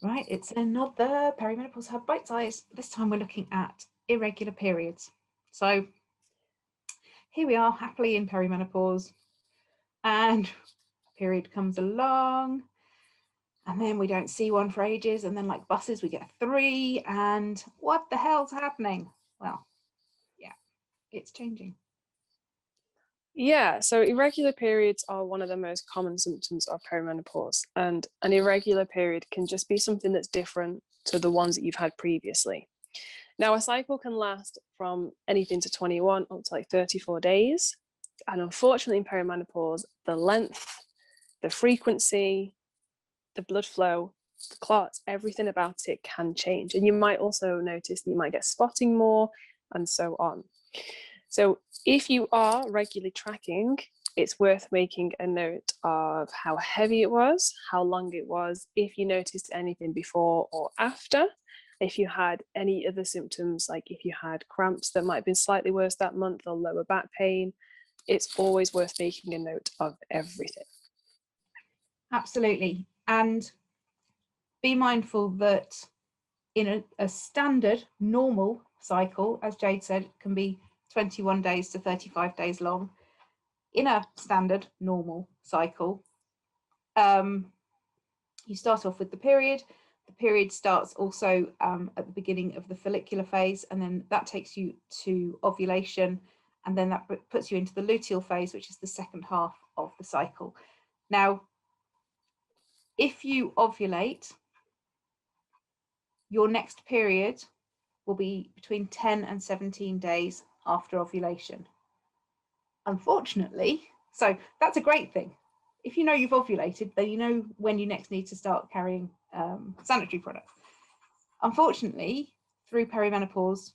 Right, it's another Perimenopause Hub Bitesize. This time we're looking at irregular periods. So here we are, happily in perimenopause, and a period comes along, and then we don't see one for ages, and then like buses, we get 3, and what the hell's happening? Well, yeah, it's changing. Yeah, so irregular periods are one of the most common symptoms of perimenopause, and an irregular period can just be something that's different to the ones that you've had previously. Now, a cycle can last from anything to 21 up to like 34 days. And unfortunately, in perimenopause, the length, the frequency, the blood flow, the clots, everything about it can change. And you might also notice that you might get spotting more and so on. So if you are regularly tracking, it's worth making a note of how heavy it was, how long it was, if you noticed anything before or after, if you had any other symptoms, like if you had cramps that might have been slightly worse that month or lower back pain. It's always worth making a note of everything. Absolutely. And be mindful that in a standard normal cycle, as Jade said, can be 21 days to 35 days long. In a standard normal cycle, you start off with the period. The period starts also at the beginning of the follicular phase, and then that takes you to ovulation, and then that puts you into the luteal phase, which is the second half of the cycle. Now, if you ovulate, your next period will be between 10 and 17 days after ovulation. Unfortunately, so that's a great thing. If you know you've ovulated, then you know when you next need to start carrying sanitary products. Unfortunately, through perimenopause,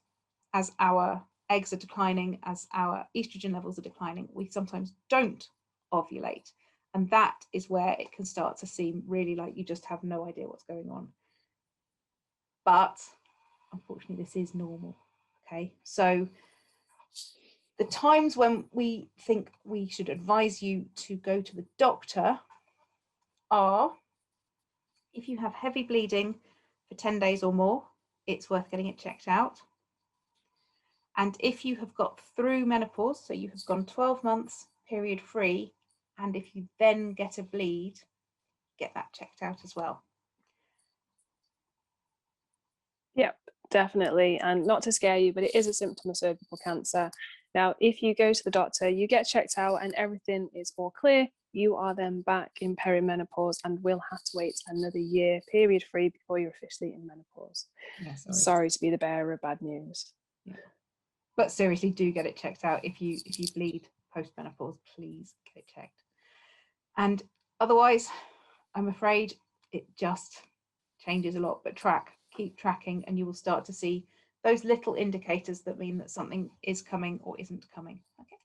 as our eggs are declining, as our estrogen levels are declining, we sometimes don't ovulate. And that is where it can start to seem really like you just have no idea what's going on. But unfortunately, this is normal. Okay, so the times when we think we should advise you to go to the doctor are if you have heavy bleeding for 10 days or more, it's worth getting it checked out. And if you have got through menopause, so you have gone 12 months period free, and if you then get a bleed, get that checked out as well. Yep, definitely. And not to scare you, but it is a symptom of cervical cancer. Now, if you go to the doctor, you get checked out and everything is all clear, you are then back in perimenopause and will have to wait another year period free before you're officially in menopause. Yeah, Sorry to be the bearer of bad news. Yeah. But seriously, do get it checked out. If you bleed post-menopause, please get it checked. And otherwise, I'm afraid it just changes a lot. But keep tracking, and you will start to see those little indicators that mean that something is coming or isn't coming. Okay.